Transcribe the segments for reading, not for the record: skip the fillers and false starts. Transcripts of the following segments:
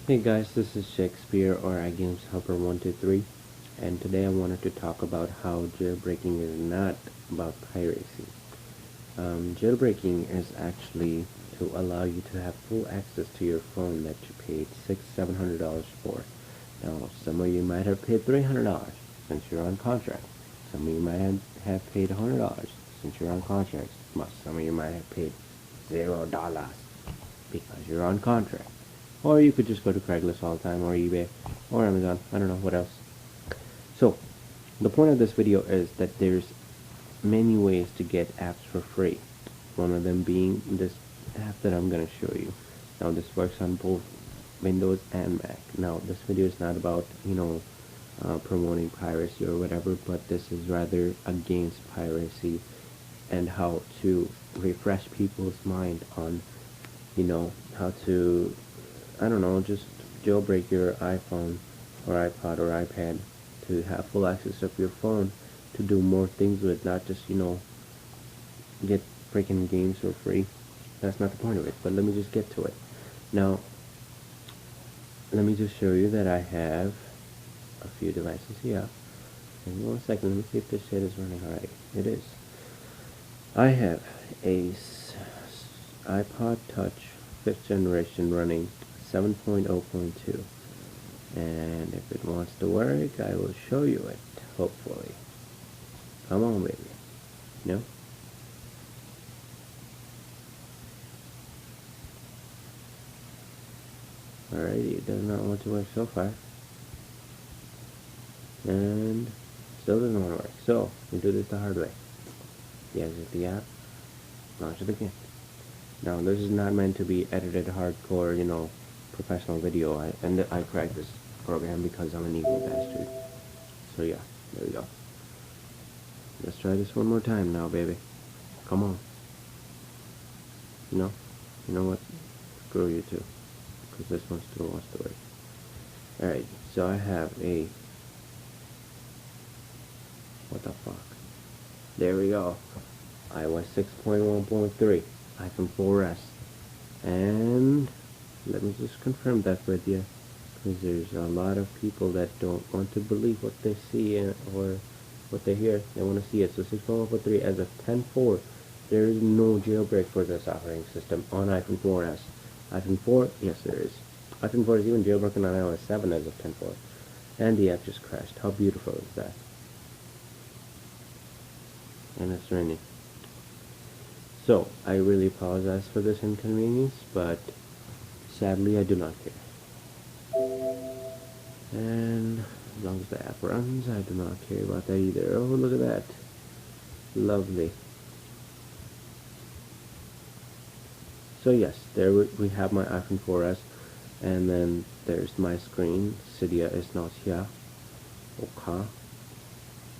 Hey guys, this is Shakespeare or iGames Helper 123, and today I wanted to talk about how jailbreaking is not about piracy. Jailbreaking is actually to allow you to have full access to your phone that you paid $700 for. Now, some of you might have paid $300 since you're on contract. Some of you might have paid $100 since you're on contract. Some of you might have paid $0 because you're on contract. Or you could just go to Craigslist all the time, or eBay, or Amazon, I don't know, what else. So, the point of this video is that there's many ways to get apps for free. One of them being this app that I'm going to show you. Now, this works on both Windows and Mac. Now, this video is not about, promoting piracy or whatever, but this is rather against piracy and how to refresh people's mind on, how to, I don't know, just jailbreak your iPhone or iPod or iPad to have full access of your phone to do more things with, not just, get freaking games for free. That's not the point of it, but let me just get to it. Now, let me just show you that I have a few devices here. Give me 1 second, let me see if this shit is running already. It is. I have a iPod Touch 5th generation running 7.0.2, and if it wants to work, I will show you it, hopefully. Come on, baby. No? Alrighty, it does not want to work so far. And still doesn't want to work. So, we do this the hard way. You exit the app, launch it again. Now, this is not meant to be edited hardcore, professional video. I cracked this program because I'm an evil bastard. So yeah, there we go. Let's try this one more time now, baby. Come on. You know what? Screw you too, because this one still wants to work. Alright, so I have a, what the fuck? There we go. iOS 6.1.3. iPhone 4S, and let me just confirm that with you, because there's a lot of people that don't want to believe what they see or what they hear. They want to see it. So 6.1.3 as of 10.4, there is no jailbreak for this operating system on iPhone 4S. iPhone 4, yes there is. iPhone 4 is even jailbroken on iOS 7 as of 10.4, and the app just crashed. How beautiful is that? And it's raining. So, I really apologize for this inconvenience, but sadly I do not care. And as long as the app runs, I do not care about that either. Oh, look at that. Lovely. So yes, there we have my iPhone 4S, and then there's my screen. Cydia is not here. Okay.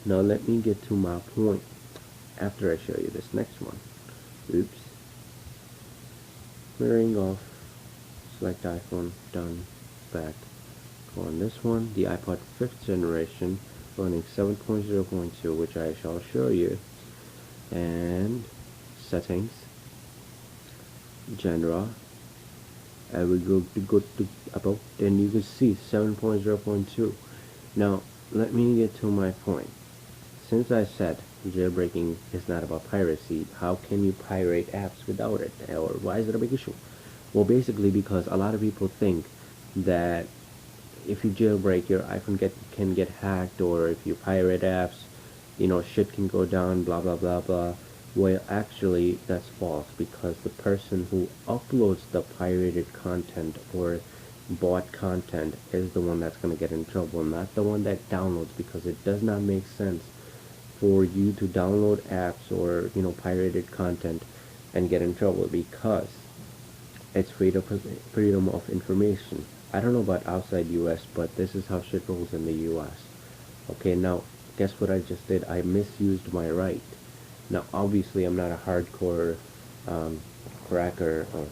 Now let me get to my point after I show you this next one. Oops. Mirroring off. Select iPhone. Done. Back. Go on this one. The iPod 5th generation running 7.0.2, which I shall show you. And settings. Genre. I will go to about, and you can see 7.0.2. Now let me get to my point. Since I said jailbreaking is not about piracy, how can you pirate apps without it? Or why is it a big issue? Well, basically because a lot of people think that if you jailbreak, your iPhone can get hacked, or if you pirate apps, shit can go down, blah blah blah blah. Well, actually that's false, because the person who uploads the pirated content or bought content is the one that's going to get in trouble, not the one that downloads, because it does not make sense for you to download apps or pirated content and get in trouble, because it's freedom of information. I don't know about outside US, but this is how shit rolls in the US. Okay, now guess what I just did? I misused my right. Now obviously I'm not a hardcore cracker, or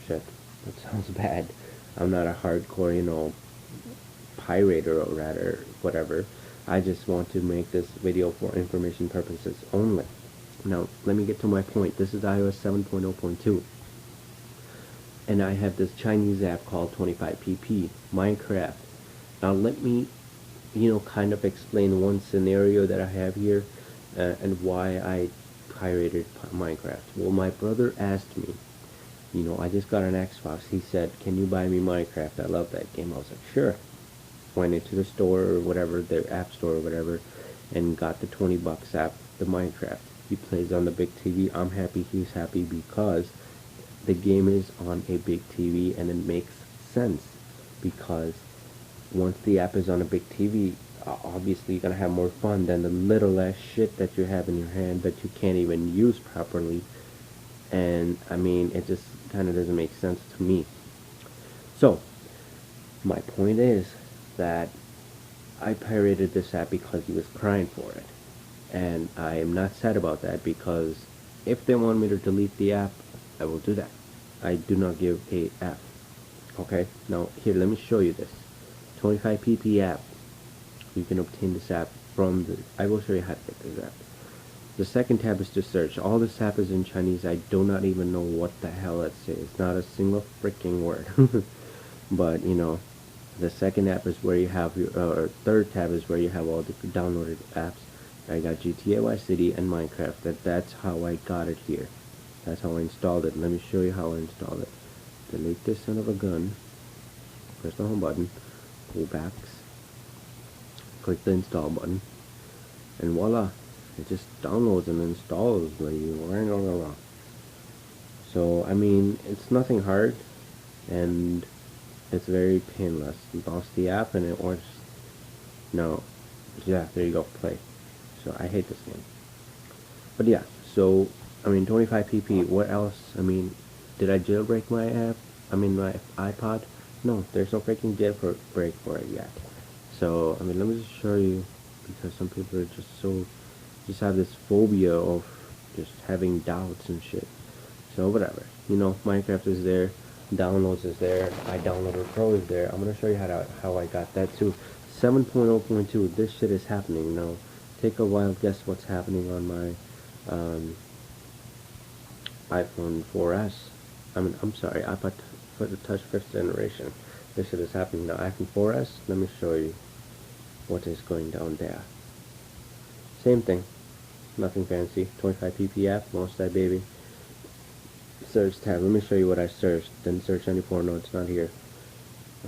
shit, that sounds bad. I'm not a hardcore pirate, or rather whatever. I just want to make this video for information purposes only. Now, let me get to my point. This is iOS 7.0.2. and I have this Chinese app called 25pp Minecraft. Now let me, kind of explain one scenario that I have here, and why I pirated Minecraft. Well, my brother asked me, I just got an Xbox. He said, "Can you buy me Minecraft? I love that game." I was like, "Sure." Went into the store or whatever, the app store or whatever, and got the 20 bucks app, the Minecraft. He plays on the big TV. I'm happy, he's happy, because the game is on a big TV, and it makes sense, because once the app is on a big TV, obviously you're gonna have more fun than the little ass shit that you have in your hand that you can't even use properly. And I mean, it just kind of doesn't make sense to me. So my point is that I pirated this app because he was crying for it, and I am not sad about that, because if they want me to delete the app, I will do that. I do not give a F. Okay, now here, let me show you this 25pp app. You can obtain this app from the, I will show you how to get this app. The second tab is to search. All this app is in Chinese. I do not even know what the hell it says. It's not a single freaking word. But the second app is where you have your, or third tab is where you have all the downloaded apps. I got GTA Vice City and Minecraft. That's how I got it here. That's how I installed it. Let me show you how I installed it. Delete this son of a gun. Press the home button. Go back. Click the install button. And voila. It just downloads and installs. So, I mean, it's nothing hard. And it's very painless. You launch the app and it works. No. Yeah, there you go. Play. So, I hate this game. But yeah, so, I mean, 25pp, what else? I mean, did I jailbreak my app? I mean, my iPod? No, there's no freaking jailbreak for it yet. So, I mean, let me just show you, because some people are just have this phobia of just having doubts and shit. So, whatever. Minecraft is there, downloads is there, iDownloader Pro is there. I'm gonna show you how I got that too. 7.0.2, this shit is happening now. Take a wild guess what's happening on my iPhone 4S. I'm sorry, iPod Touch 5th generation. This shit is happening now. iPhone 4S, let me show you what is going down there. Same thing, nothing fancy. 25pp app, launch that baby. Search tab, let me show you what I searched. Didn't search any porno, it's not here.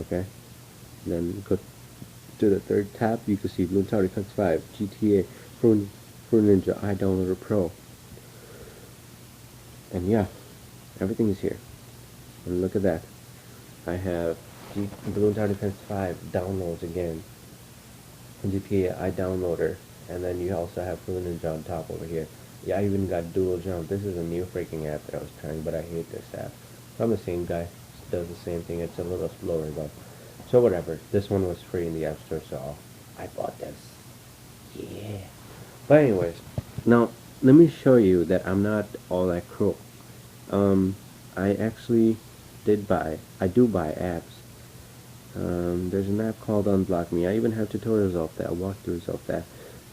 Okay, then go to the third tab. You can see Bloons TD Defense 5, GTA, Fruit Ninja, iDownloader Pro. And yeah, everything is here. And look at that. I have Bloons TD Defense 5 downloads again. GTA iDownloader. And then you also have Fruit Ninja on top over here. Yeah, I even got Dual Jump. This is a new freaking app that I was trying, but I hate this app. I'm the same guy. It does the same thing. It's a little slower though. So whatever. This one was free in the App Store, so I bought this. Yeah. But anyways, now let me show you that I'm not all that cruel. I actually do buy apps. There's an app called Unblock Me. I even have tutorials of that, walkthroughs of that.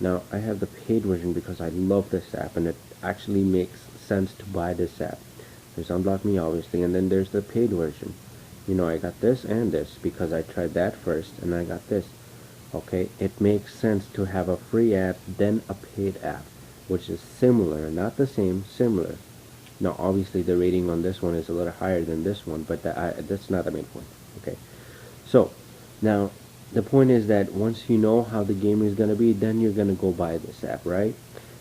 Now, I have the paid version because I love this app, and it actually makes sense to buy this app. There's Unblock Me, obviously, and then there's the paid version. I got this and this because I tried that first, and I got this. Okay, it makes sense to have a free app, then a paid app, which is similar, not the same, similar. Now, obviously, the rating on this one is a little higher than this one, but that's not the main point. Okay, so now the point is that once you know how the game is gonna be, then you're gonna go buy this app, right?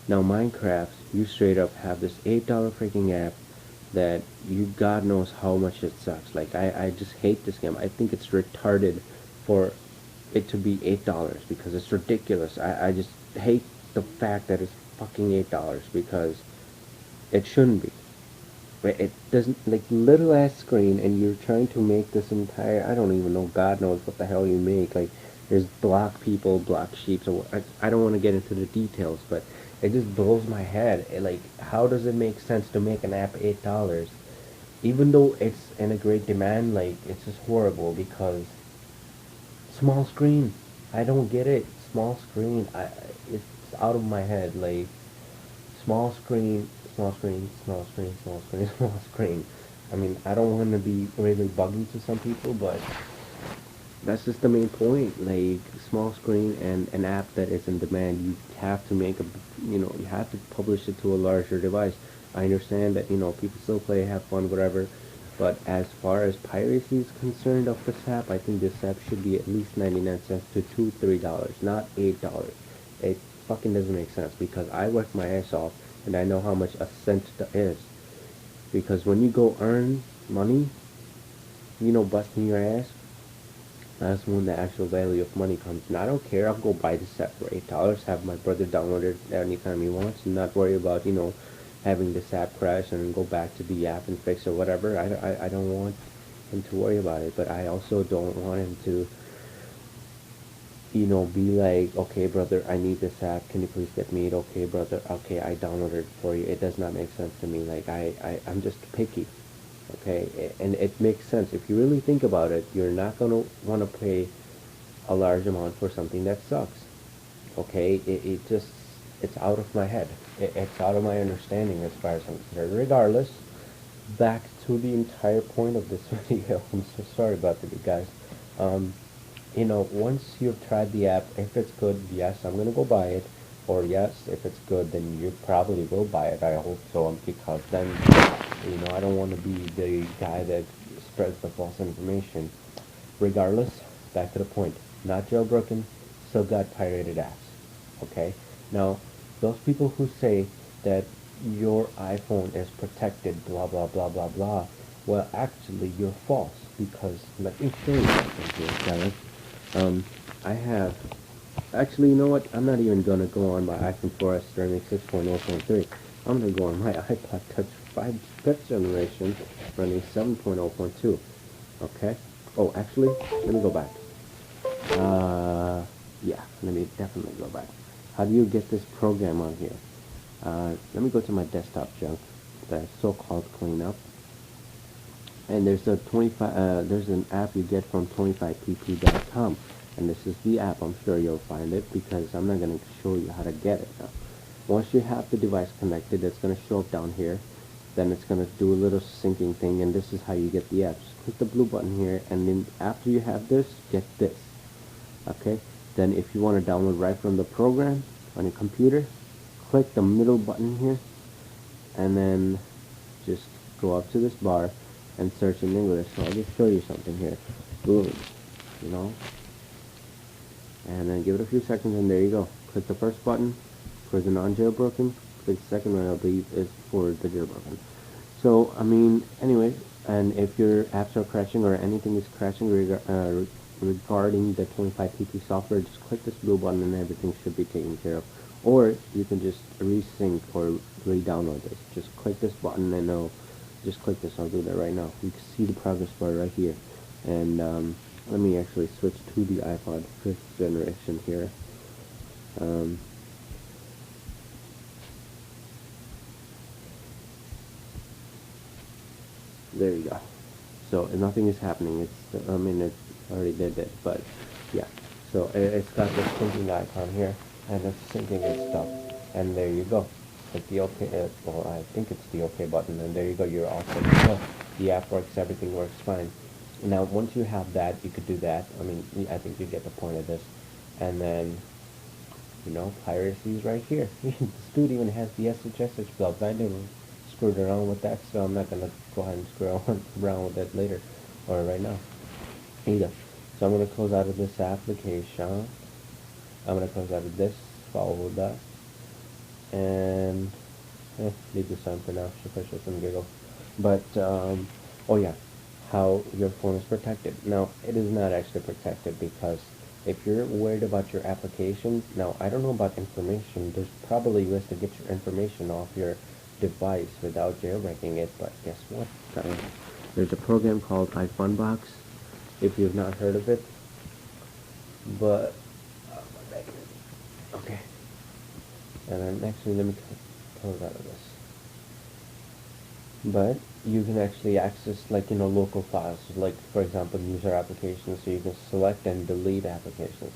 Now, Minecraft, you straight up have this $8 freaking app that God knows how much it sucks. Like, I just hate this game. I think it's retarded for it to be $8 because it's ridiculous. I just hate the fact that it's fucking $8 because it shouldn't be. Right? It doesn't, like, little ass screen, and you're trying to make this entire, I don't even know, God knows what the hell you make. Like, there's block people, block sheep, so I don't want to get into the details, but it just blows my head. Like, how does it make sense to make an app $8? Even though it's in a great demand, like, it's just horrible because small screen. I don't get it. Small screen. It's out of my head. Like, small screen, small screen, small screen, small screen, small screen. I mean, I don't want to be really buggy to some people, but that's just the main point. Like small screen and an app that is in demand, you have to make a, you have to publish it to a larger device. I understand that people still play, have fun, whatever. But as far as piracy is concerned of this app, I think this app should be at least 99 cents to $2, $3, not $8. It fucking doesn't make sense because I work my ass off and I know how much a cent is. Because when you go earn money, busting your ass, that's when the actual value of money comes. And I don't care. I'll go buy this app for $8. Have my brother download it anytime he wants, and not worry about having this app crash and go back to the app and fix or whatever. I don't want him to worry about it, but I also don't want him to be like, okay, brother, I need this app. Can you please get me it? Okay, brother. Okay, I downloaded it for you. It does not make sense to me. Like I'm just picky. Okay, and it makes sense if you really think about it. You're not gonna want to pay a large amount for something that sucks. Okay, it just it's out of my head. It's out of my understanding as far as I'm concerned. Regardless, back to the entire point of this video. I'm so sorry about that, guys. Um, once you've tried the app, if it's good, yes, I'm gonna go buy it. Or yes, if it's good, then you probably will buy it. I hope so, because then, I don't want to be the guy that spreads the false information. Regardless, back to the point. Not jailbroken, still got pirated apps. Okay? Now, those people who say that your iPhone is protected, blah, blah, blah, blah, blah, well, actually, you're false, because let me show you something here, guys. I have, actually, you know what? I'm not even going to go on my iPhone 4S running 6.0.3. I'm going to go on my iPod Touch 5th generation running 7.0.2. Okay? Oh, actually, let me go back. Yeah, let me definitely go back. How do you get this program on here? Let me go to my desktop junk, the so-called cleanup. And there's there's an app you get from 25pp.com. And this is the app. I'm sure you'll find it because I'm not going to show you how to get it now. Once you have the device connected, it's going to show up down here. Then it's going to do a little syncing thing, and this is how you get the app. Just click the blue button here, and then after you have this, get this. Okay? Then if you want to download right from the program on your computer, click the middle button here, and then just go up to this bar and search in English. So I'll just show you something here. Boom. And then give it a few seconds, and there you go. Click the first button for the non-jailbroken. Click the second one, I believe, is for the jailbroken. So, I mean, anyway, and if your apps are crashing or anything is crashing regarding the 25pp software, just click this blue button and everything should be taken care of. Or you can just resync or re-download this. Just click this button and just click this. I'll do that right now. You can see the progress bar right here. And let me actually switch to the iPod 5th generation here. There you go. So nothing is happening. It already did it, but yeah. So it's got this syncing icon here, and it's syncing its stuff. And there you go. Click the OK. Well, I think it's the OK button, and there you go. You're all set to go. The app works. Everything works fine. Now, once you have that, you could do that. I mean, I think you get the point of this. And then, piracy is right here. This dude even has the SSH gloves. I never screwed around with that, so I'm not going to go ahead and screw around with that later, or right now, either. So I'm going to close out of this application. I'm going to close out of this, follow that, and leave this on for now, just for some giggle. But, oh yeah. How your phone is protected. Now, it is not actually protected because if you're worried about your application, now I don't know about information, there's probably ways to get your information off your device without jailbreaking it, but guess what? There's a program called iFunbox, if you've not heard of it, but, okay, and then actually let me close out of this. But you can actually access local files, like for example user applications, so you can select and delete applications.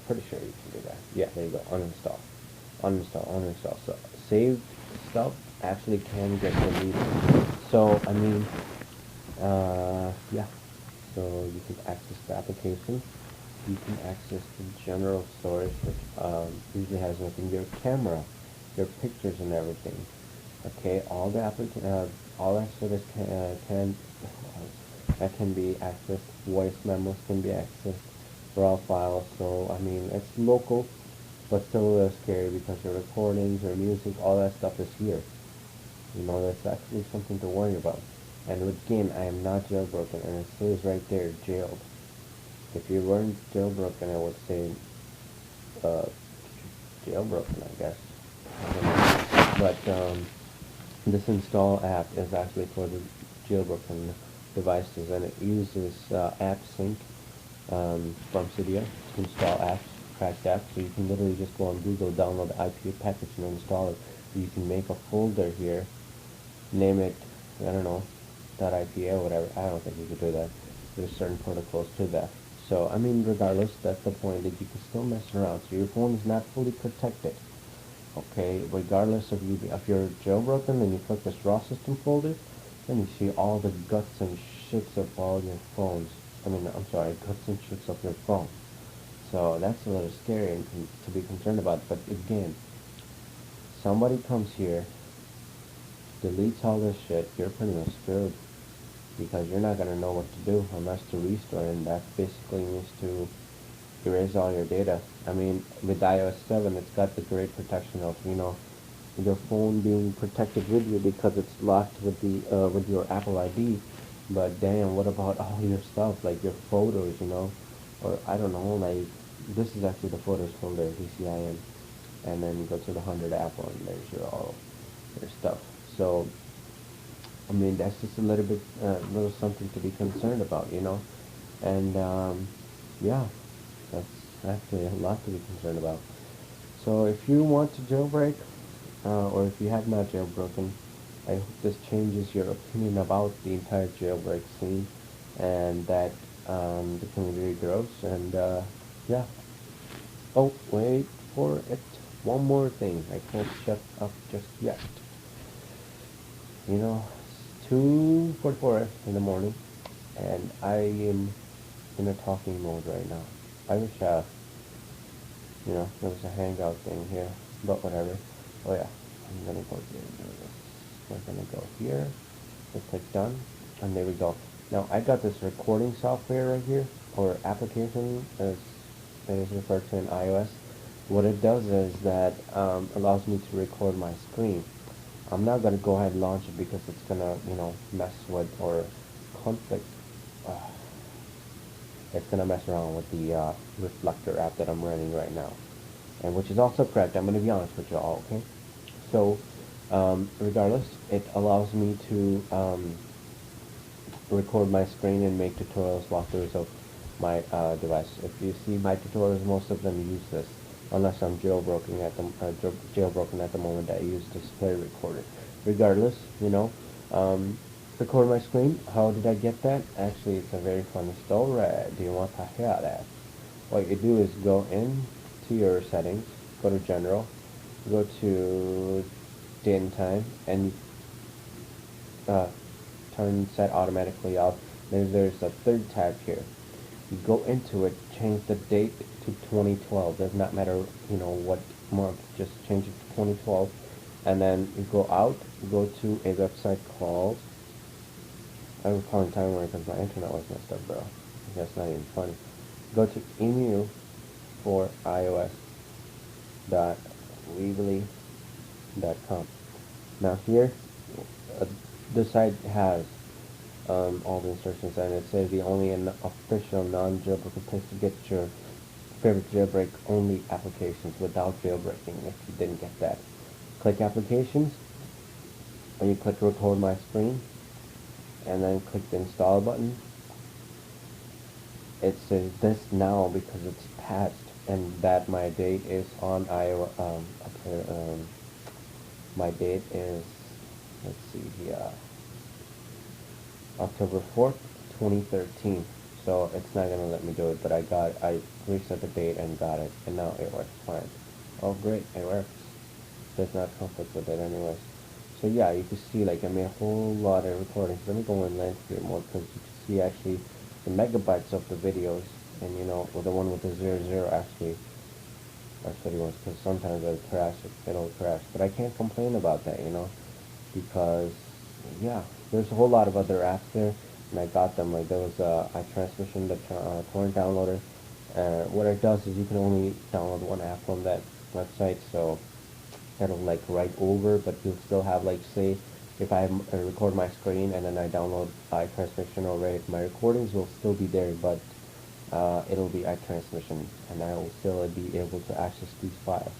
Pretty sure you can do that. Yeah, there you go. Uninstall, uninstall. So saved stuff actually can get deleted. So I mean, Yeah, so you can access the application. You can access the general storage, which usually has within your camera, your pictures and everything. Okay, all the all that storage that can be accessed. Voice memos can be accessed, raw files. So I mean, it's local, but still a little scary because your recordings, your music, all that stuff is here. You know, that's actually something to worry about. And again, I am not jailbroken, and it says right there, jailed. If you weren't jailbroken, I would say uh, jailbroken, I guess. I don't know. But this install app is actually for the jailbroken devices, and it uses app sync from Cydia to install apps, cracked apps. So you can literally just go on Google, download the IPA package, and install it. You can make a folder here, name it, I don't know, .ipa or whatever. I don't think you could do that. There's certain protocols to that. So, I mean, regardless, that's the point, that you can still mess around. So your phone is not fully protected. Okay, regardless of if you're jailbroken and you click this raw system folder, then you see all the guts and shits of all your phones. I'm sorry, guts and shits of your phone. So that's a little scary and to be concerned about. But again, somebody comes here, deletes all this shit, you're pretty much screwed, because you're not gonna know what to do unless to restore, and that basically means to erase all your data. I mean, with iOS 7, it's got the great protection of, your phone being protected with you because it's locked with with your Apple ID. But damn, what about all your stuff, like your photos, or I don't know, like this is actually the photos folder, VCIN, and then you go to the 100 Apple, and there's your stuff. So I mean, that's just a little bit, little something to be concerned about, and yeah, that's actually a lot to be concerned about. So if you want to jailbreak, or if you have not jailbroken, I hope this changes your opinion about the entire jailbreak scene, and that the community grows. And yeah. Oh, wait for it. One more thing. I can't shut up just yet. It's 2:44 in the morning, and I am in a talking mode right now. I wish, there was a hangout thing here, but whatever. Oh yeah, I'm gonna go here and do this. We're gonna go here, we click done, and there we go. Now I got this recording software right here, or application, as it is referred to in iOS. What it does is that allows me to record my screen. I'm not gonna go ahead and launch it because it's gonna, mess with or conflict. Uh, it's gonna mess around with the Reflector app that I'm running right now, and which is also correct. I'm gonna be honest with you all, okay? So, regardless, it allows me to record my screen and make tutorials, walkthroughs of my device. If you see my tutorials, most of them use this, unless I'm jailbroken at the moment. I use display recorder. Regardless, record my screen. How did I get that? Actually, it's a very funny story. Do you want to hear that? What you do is go into your settings, go to General, go to Date and Time, and uh, turn set automatically off. Then there's a third tab here. You go into it, change the date to 2012. Does not matter, what month. Just change it to 2012, and then you go out. Go to a website called. I was calling time warner because my internet was messed up, bro. That's not even funny. Go to emu for iOS dot weebly.com. Now here, the site has all the instructions, and it says the only official non-jailbroken place to get your favorite jailbreak only applications without jailbreaking. If you didn't get that, click applications, and you click record my screen, and then click the install button. It says this now because it's patched, and that my date is on iOS. My date is, let's see here, October 4th, 2013. So it's not gonna let me do it, but I reset the date and got it, and now it works fine. Oh great, it works. Does not conflict with it anyways. So yeah, you can see like I made a whole lot of recordings. Let me go in landscape mode because you can see actually the megabytes of the videos, and you know, with the one with the 00 actually, that's what it was, because sometimes it'll crash, but I can't complain about that, you know, because yeah, there's a whole lot of other apps there, and I got them. Like there was iTransmission, the torrent downloader. What it does is you can only download one app from that website, so that'll like write over, but you'll still have, like, say if I record my screen and then I download iTransmission already, my recordings will still be there, but it'll be iTransmission, and I will still be able to access these files.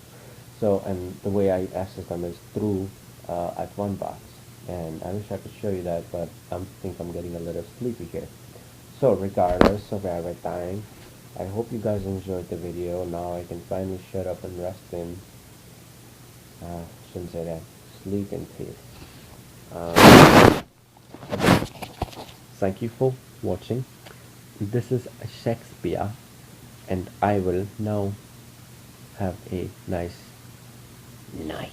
So, and the way I access them is through at1 box, and I wish I could show you that, but I think I'm getting a little sleepy here. So regardless of everything, I hope you guys enjoyed the video. Now I can finally shut up and rest in, shouldn't say that, sleep in peace. Thank you for watching. This is Shakespeare, and I will now have a nice night.